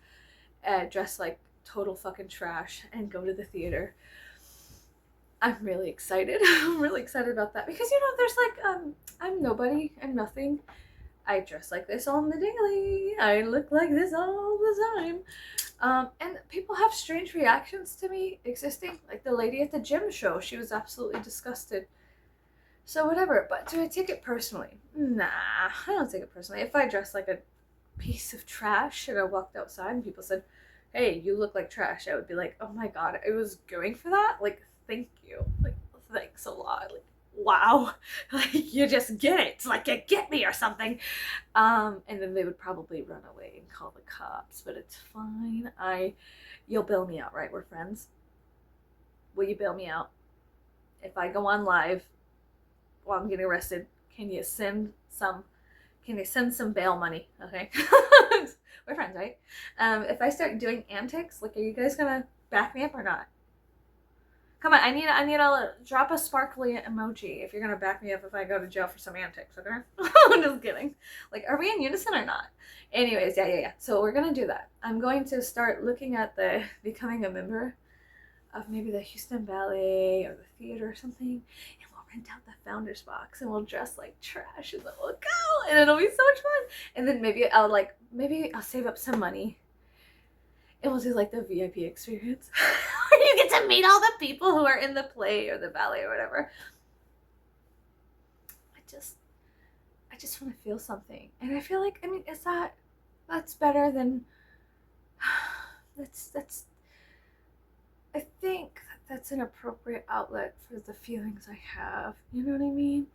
dress like total fucking trash, and go to the theater. I'm really excited. I'm really excited about that because there's like I'm nobody. I'm nothing. I dress like this on the daily. I look like this all the time. And people have strange reactions to me existing. Like the lady at the gym show, she was absolutely disgusted. So whatever, but do I take it personally? Nah, I don't take it personally. If I dress like a piece of trash and I walked outside and people said, "Hey, you look like trash," I would be like, "Oh my god, I was going for that? Like, thank you. Like, thanks a lot. Like, wow. Like, you just get it. It's like you get me or something." And then they would probably run away and call the cops, but it's fine. You'll bail me out, right? We're friends. Will you bail me out? If I go on live while I'm getting arrested, can you send some bail money? Okay. We're friends, right? If I start doing antics, like, are you guys gonna back me up or not? Come on, I need a drop a sparkly emoji if you're gonna back me up if I go to jail for some antics, okay? I'm just kidding. Like, are we in unison or not? Anyways, yeah. So we're gonna do that. I'm going to start looking at the becoming a member of maybe the Houston Ballet or the theater or something, and we'll rent out the founders box and we'll dress like trash and then we'll go and it'll be so much fun. And then maybe I'll save up some money and we'll do like the VIP experience where you get to meet all the people who are in the play or the ballet or whatever. I just want to feel something. And I feel like, I mean, that's better than, I think that's an appropriate outlet for the feelings I have. You know what I mean?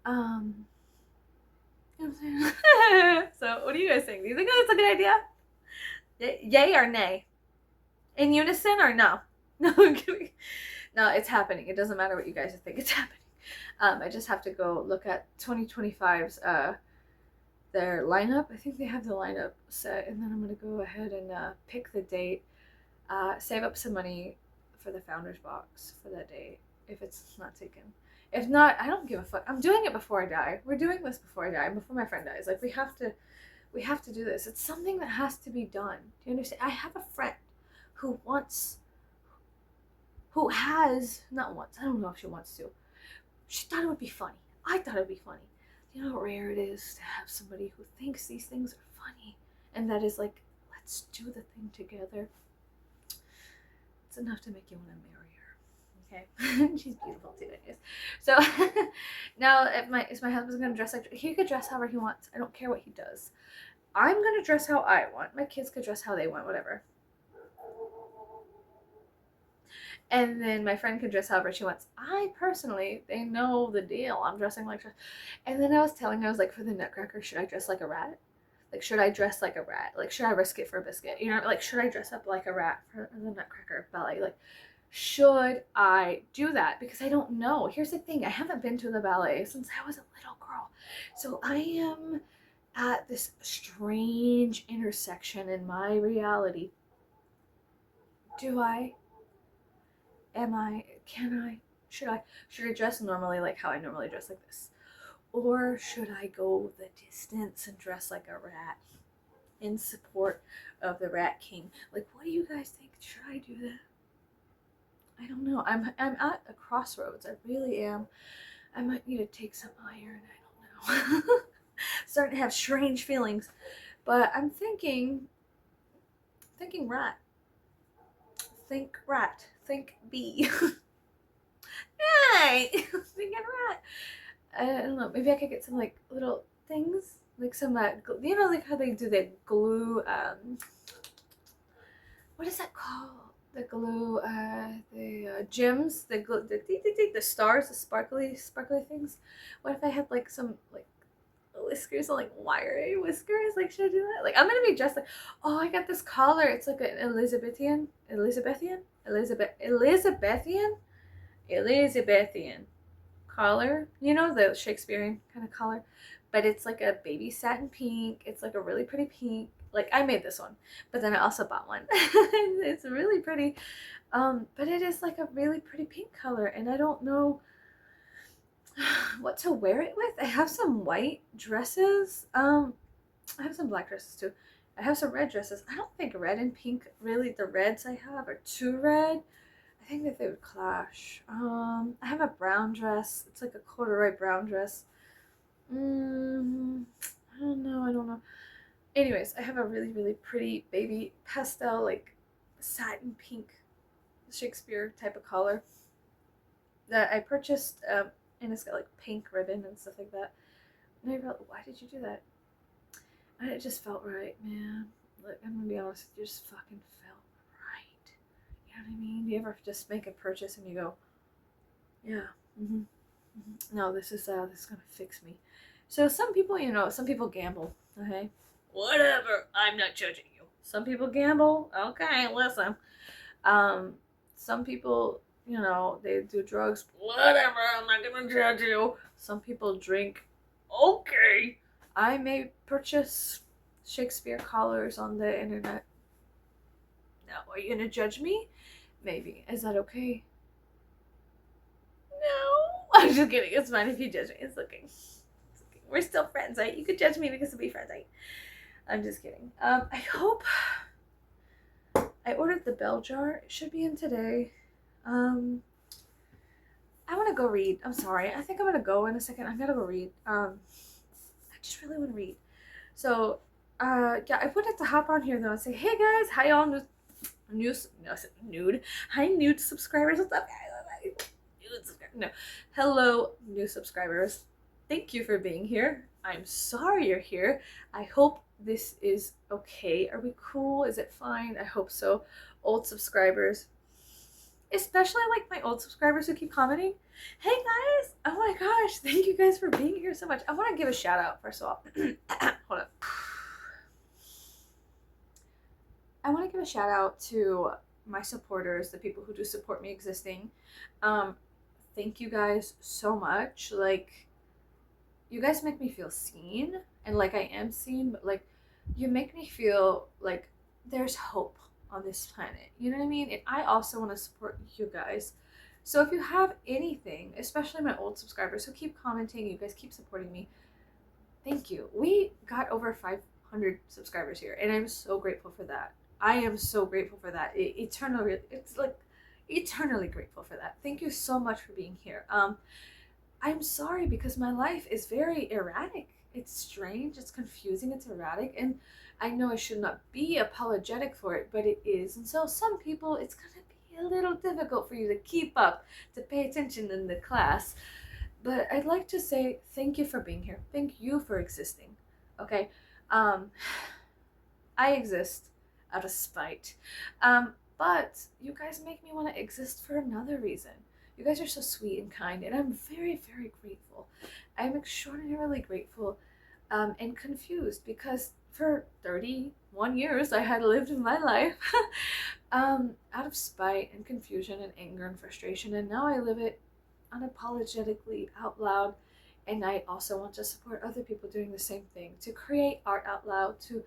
You know what I'm saying? So what do you guys think? Do you think that's a good idea? Yay or nay? In unison or no? No, I'm kidding. No, it's happening. It doesn't matter what you guys think. It's happening. I just have to go look at 2025's their lineup. I think they have the lineup set, and then I'm gonna go ahead and pick the date. Save up some money for the founders box for that date if it's not taken. If not, I don't give a fuck. I'm doing it before I die. We're doing this before I die, before my friend dies. Like, we have to do this. It's something that has to be done. Do you understand? I have a friend who has, not wants, I don't know if she wants to. She thought it would be funny. I thought it would be funny. You know how rare it is to have somebody who thinks these things are funny and that is like, let's do the thing together. It's enough to make you want to marry her. Okay? She's beautiful too, anyways. So now if my husband's gonna dress like, he could dress however he wants. I don't care what he does. I'm gonna dress how I want. My kids could dress how they want, whatever. And then my friend can dress however she wants. I personally, they know the deal. I'm dressing like, and then I was telling her, I was like, for the Nutcracker, should I dress like a rat? Like, should I dress like a rat? Like, should I risk it for a biscuit? You know, like, should I dress up like a rat for the Nutcracker ballet? Like, should I do that? Because I don't know. Here's the thing. I haven't been to the ballet since I was a little girl. So I am at this strange intersection in my reality. Do I? Am I? Can I? Should I dress normally like how I normally dress like this? Or should I go the distance and dress like a rat in support of the Rat King? Like, what do you guys think? Should I do that? I don't know. I'm at a crossroads. I really am. I might need to take some iron. I don't know. Starting to have strange feelings. But I'm thinking rat. Think rat. Think bee. Hey! Thinking rat. I don't know. Maybe I could get some like little things, like some you know, like how they do the glue. What is that called? The glue. The gems. The glue. The stars. The sparkly things. What if I had like some like whiskers, like wiry whiskers? Like, should I do that? Like, I'm gonna be dressed like. Oh, I got this collar. It's like an Elizabethan collar, you know, the Shakespearean kind of collar, but it's like a baby satin pink. It's like a really pretty pink. Like, I made this one, but then I also bought one. It's really pretty, but it is like a really pretty pink color, and I don't know what to wear it with. I have some white dresses. I have some black dresses too. I have some red dresses. I don't think red and pink, really, the reds I have are too red. I think that they would clash. I have a brown dress. It's like a corduroy brown dress. I don't know. Anyways, I have a really, really pretty baby pastel, like satin pink Shakespeare type of collar that I purchased, and it's got like pink ribbon and stuff like that. And I felt, why did you do that? And it just felt right, man. Like, I'm gonna be honest, it just fucking felt right. You know what I mean? Do you ever just make a purchase and you go, yeah, no, this is gonna fix me. So some people, you know, some people gamble, okay? Whatever, I'm not judging you. Some people gamble, okay, listen. Some people, you know, they do drugs, whatever, I'm not gonna judge you. Some people drink, okay. I may purchase Shakespeare collars on the internet. Now, are you gonna judge me? Maybe. Is that okay? just kidding. It's fine if you judge me. It's okay. We're still friends, right? You could judge me because we'll be friends, right? I'm just kidding. I hope I ordered the bell jar. It should be in today. I want to go read. I'm sorry. I think I'm gonna go in a second. I gotta go read. I just really want to read. So, yeah, I wanted to hop on here though and say, hey guys, hi all hi nude subscribers. What's up, guys? Nude subscribers. No, hello new subscribers. Thank you for being here. I'm sorry you're here. I hope this is okay. Are we cool? Is it fine? I hope so. Old subscribers, especially like my old subscribers who keep commenting. Hey guys! Oh my gosh, thank you guys for being here so much. I want to give a shout out first of all. Hold on. I want to give a shout out to my supporters, the people who do support me existing. Thank you guys so much. Like, you guys make me feel seen, and like I am seen, but like you make me feel like there's hope on this planet. You know what I mean? And I also want to support you guys. So if you have anything, especially my old subscribers who keep commenting, you guys keep supporting me, thank you. We got over 500 subscribers here, and I'm so grateful for that. I am so grateful for that. It's like eternally grateful for that. Thank you so much for being here. I'm sorry because my life is very erratic. It's strange, it's confusing, it's erratic, and I know I should not be apologetic for it, but it is. And so some people, it's going to be a little difficult for you to keep up, to pay attention in the class. But I'd like to say thank you for being here. Thank you for existing. Okay? I exist out of spite. But you guys make me want to exist for another reason. You guys are so sweet and kind, and I'm very, very grateful. I'm extraordinarily grateful and confused because for 31 years I had lived in my life out of spite and confusion and anger and frustration, and now I live it unapologetically out loud. And I also want to support other people doing the same thing, to create art out loud, to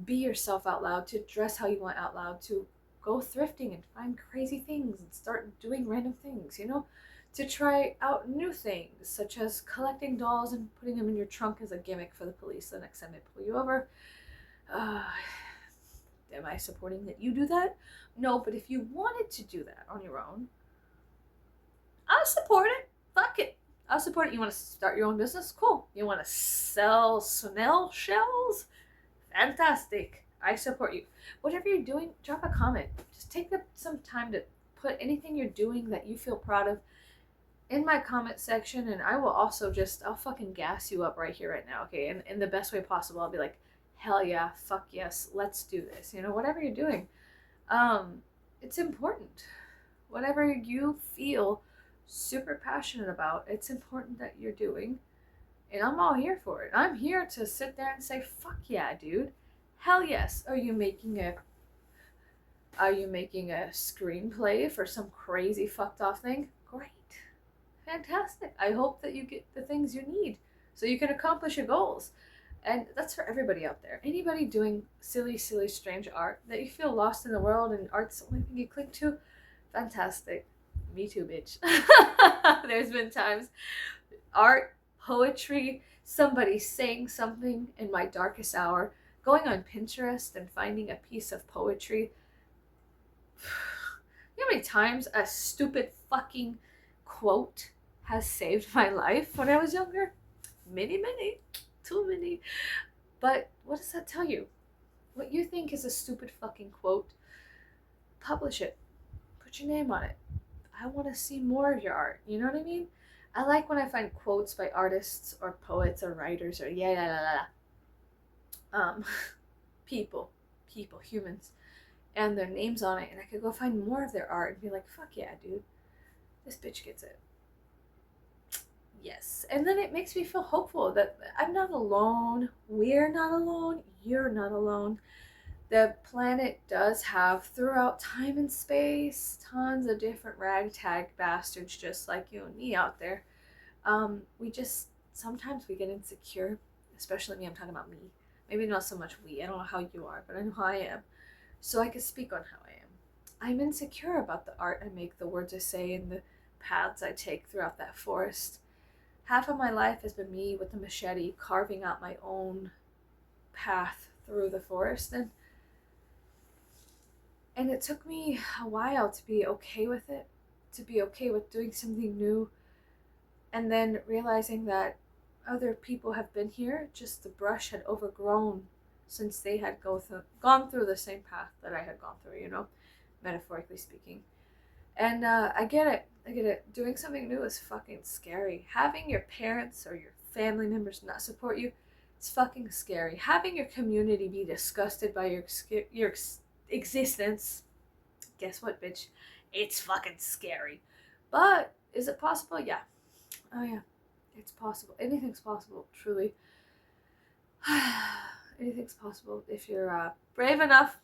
be yourself out loud, to dress how you want out loud, to go thrifting and find crazy things and start doing random things, you know, to try out new things such as collecting dolls and putting them in your trunk as a gimmick for the police the next time they pull you over. Am I supporting that you do that? No, but if you wanted to do that on your own, I'll support it. Fuck it. I'll support it. You want to start your own business? Cool. You want to sell snail shells? Fantastic. I support you. Whatever you're doing, drop a comment. Just take some time to put anything you're doing that you feel proud of in my comment section, and I will also I'll fucking gas you up right here, right now, okay? And in the best way possible. I'll be like, hell yeah, fuck yes, let's do this. You know, whatever you're doing. It's important. Whatever you feel super passionate about, it's important that you're doing. And I'm all here for it. I'm here to sit there and say, fuck yeah, dude. Hell yes. Are you making a screenplay for some crazy fucked off thing? Great. Fantastic. I hope that you get the things you need so you can accomplish your goals. And that's for everybody out there. Anybody doing silly, strange art that you feel lost in the world and art's the only thing you cling to, fantastic. Me too, bitch. There's been times, art, poetry, somebody saying something in my darkest hour, going on Pinterest and finding a piece of poetry. You know how many times a stupid fucking quote has saved my life when I was younger? Many, too many. But what does that tell you? What you think is a stupid fucking quote, publish it. Put your name on it. I want to see more of your art. You know what I mean? I like when I find quotes by artists or poets or writers or people, humans, and their names on it, and I could go find more of their art and be like, fuck yeah, dude, this bitch gets it. Yes. And then it makes me feel hopeful that I'm not alone. We're not alone. You're not alone. The planet does have, throughout time and space, tons of different ragtag bastards just like you and me out there. Sometimes we get insecure, especially me. I'm talking about me. Maybe not so much we. I don't know how you are, but I know how I am. So I can speak on how I am. I'm insecure about the art I make, the words I say, and the paths I take throughout that forest. half of my life has been me with the machete carving out my own path through the forest, and it took me a while to be okay with it, to be okay with doing something new, and then realizing that other people have been here, just the brush had overgrown since they had gone through the same path that I had gone through, metaphorically speaking. And I get it. Doing something new is fucking scary. Having your parents or your family members not support you, it's fucking scary. Having your community be disgusted by your existence, guess what, bitch? It's fucking scary. But is it possible? Yeah. Oh yeah, it's possible. Anything's possible, truly. Anything's possible if you're brave enough.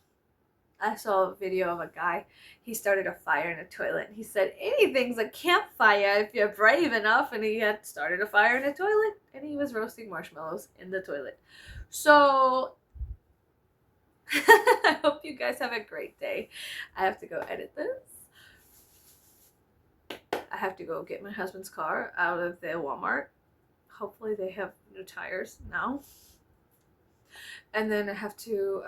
I saw a video of a guy. He started a fire in a toilet. He said, anything's a campfire if you're brave enough. And he had started a fire in a toilet. And he was roasting marshmallows in the toilet. So, I hope you guys have a great day. I have to go edit this. I have to go get my husband's car out of the Walmart. Hopefully they have new tires now. And then I have to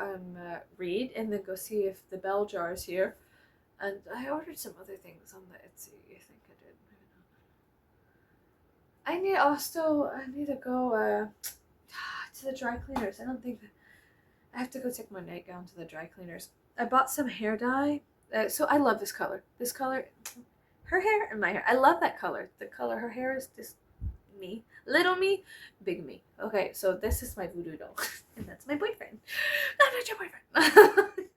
read and then go see if the bell jar is here. And I ordered some other things on the Etsy. I think I did. I need to go to the dry cleaners. I don't think that I have to go take my nightgown to the dry cleaners. I bought some hair dye. So I love this color. This color, her hair and my hair. I love that color. The color her hair is just me. Little me, big me. Okay, so this is my voodoo doll. And that's my boyfriend. No, I'm not your boyfriend.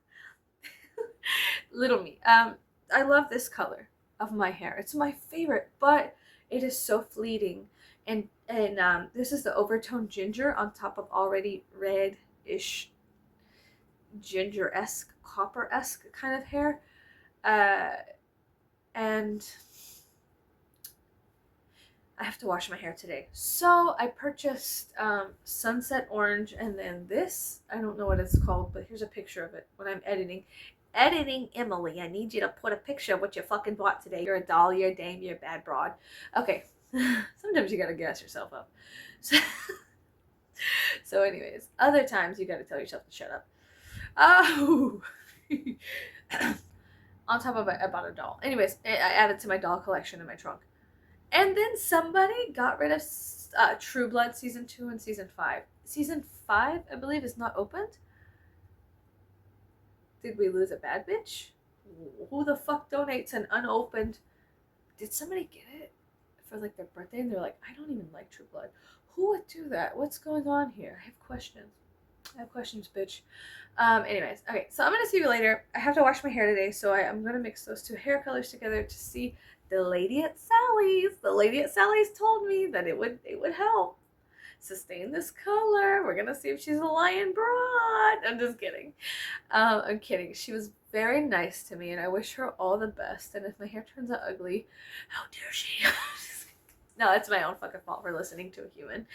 Little me. I love this color of my hair. It's my favorite, but it is so fleeting. And this is the overtone ginger on top of already red-ish, ginger-esque, copper-esque kind of hair. And I have to wash my hair today. So I purchased sunset orange, and then this, I don't know what it's called, but here's a picture of it when I'm editing. Editing Emily, I need you to put a picture of what you fucking bought today. You're a doll, you're a dame, you're a bad broad. Okay, sometimes you gotta gas yourself up. So anyways, other times you gotta tell yourself to shut up. Oh. On top of it, I bought a doll. Anyways, I added to my doll collection in my trunk. And then somebody got rid of True Blood Season 2 and Season 5. Season 5, I believe, is not opened. Did we lose a bad bitch? Who the fuck donates an unopened? Did somebody get it for like their birthday and they're like, I don't even like True Blood. Who would do that? What's going on here? I have questions. Bitch. Anyways, okay, so I'm gonna see you later. I have to wash my hair today, so I'm gonna mix those two hair colors together to see the lady at Sally's. The lady at Sally's told me that it would help sustain this color. We're gonna see if she's a lion broad. I'm just kidding. I'm kidding. She was very nice to me, and I wish her all the best. And if my hair turns out ugly, how dare she? No, it's my own fucking fault for listening to a human.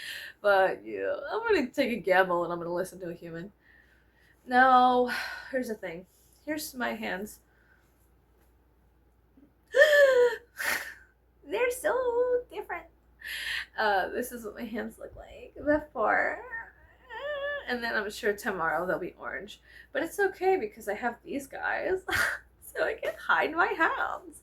But yeah, I'm gonna take a gamble and I'm gonna listen to a human. No, here's the thing. Here's my hands. They're so different. This is what my hands look like before. And then I'm sure tomorrow they'll be orange. But it's okay because I have these guys. So I can hide my hands.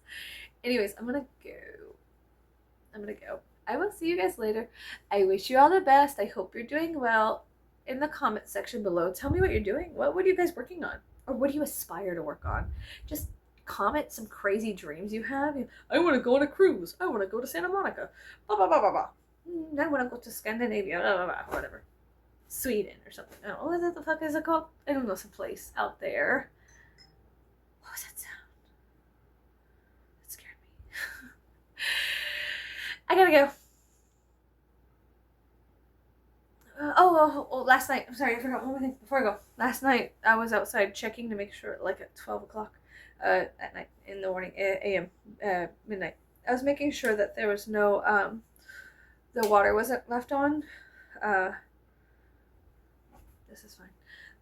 Anyways, I'm gonna go. I will see you guys later. I wish you all the best. I hope you're doing well. In the comment section below, tell me what you're doing. What are you guys working on? Or what do you aspire to work on? Just comment some crazy dreams you have. I want to go on a cruise. I want to go to Santa Monica. Blah, blah, blah, blah, blah. I want to go to Scandinavia. Blah, blah, blah, whatever. Sweden or something. I don't know. What the fuck is it called? I don't know. Some place out there. What was that sound? It scared me. I gotta go. Last night, I'm sorry, I forgot one more thing before I go. Last night, I was outside checking to make sure, like at 12 o'clock at night, in the morning, a.m., midnight. I was making sure that there was no, the water wasn't left on. This is fine.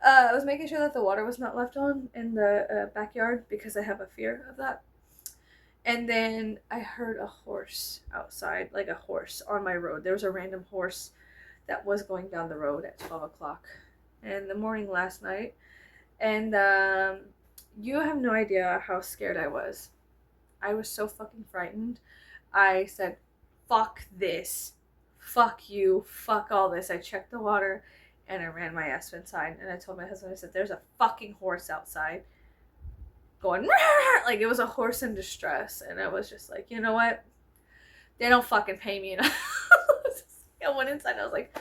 I was making sure that the water was not left on in the backyard because I have a fear of that. And then I heard a horse outside, like a horse on my road. There was a random horse that was going down the road at 12 o'clock in the morning last night. And you have no idea how scared I was. I was so fucking frightened. I said, fuck this. Fuck you. Fuck all this. I checked the water and I ran my ass inside. And I told my husband, I said, there's a fucking horse outside going, like it was a horse in distress. And I was just like, you know what? They don't fucking pay me enough. I went inside and I was like,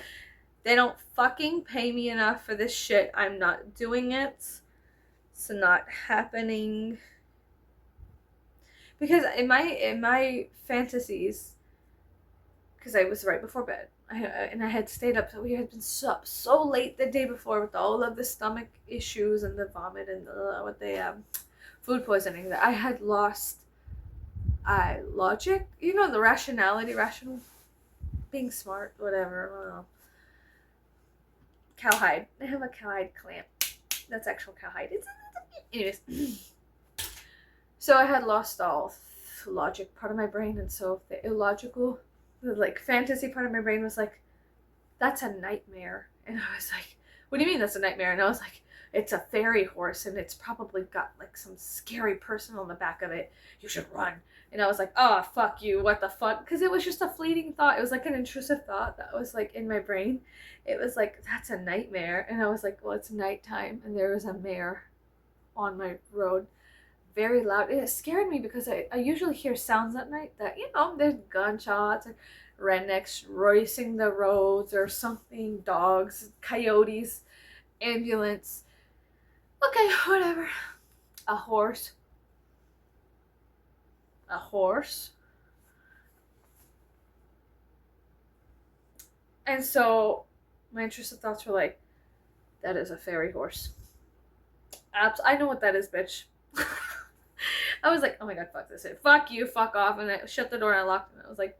they don't fucking pay me enough for this shit. I'm not doing it. It's not happening. Because in my fantasies, because I was right before bed, and I had stayed up, so we had been so late the day before with all of the stomach issues and the vomit and the food poisoning, that I had lost logic, the rational, being smart, whatever. I don't know. Cowhide. I have a cowhide clamp. That's actual cowhide. Anyways. So I had lost all logic part of my brain, and so the illogical, the like fantasy part of my brain was like, that's a nightmare. And I was like, what do you mean that's a nightmare? And I was like, it's a fairy horse and it's probably got like some scary person on the back of it. You should run. And I was like, oh, fuck you. What the fuck? Because it was just a fleeting thought. It was like an intrusive thought that was like in my brain. It was like, that's a nightmare. And I was like, well, it's nighttime and there was a mare on my road. Very loud. It scared me because I usually hear sounds at night that, there's gunshots or rednecks racing the roads or something, dogs, coyotes, ambulance. Okay, whatever. A horse. And so my intrusive thoughts were like, that is a fairy horse. I know what that is, bitch. I was like, oh my god, fuck this. Fuck you, fuck off. And I shut the door and I locked it. And I was like,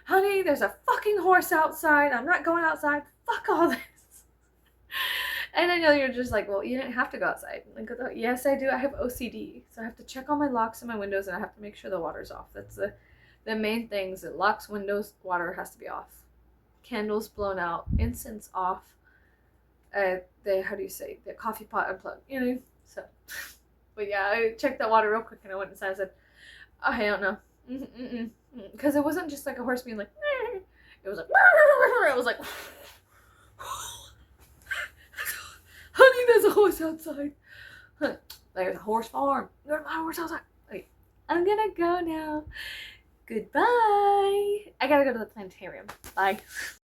honey, there's a fucking horse outside. I'm not going outside. Fuck all this. And I know you're just like, well, you didn't have to go outside. Like, yes, I do. I have OCD. So I have to check all my locks and my windows and I have to make sure the water's off. That's the main things. It locks, windows, water has to be off. Candles blown out, incense off. The coffee pot unplugged. So... But yeah, I checked that water real quick and I went inside and said, oh, I don't know. Because it wasn't just like a horse being like, it was like, it was like, honey, there's a horse outside. There's a horse farm. There's a horse outside. Okay, I'm gonna go now. Goodbye. I gotta go to the planetarium. Bye.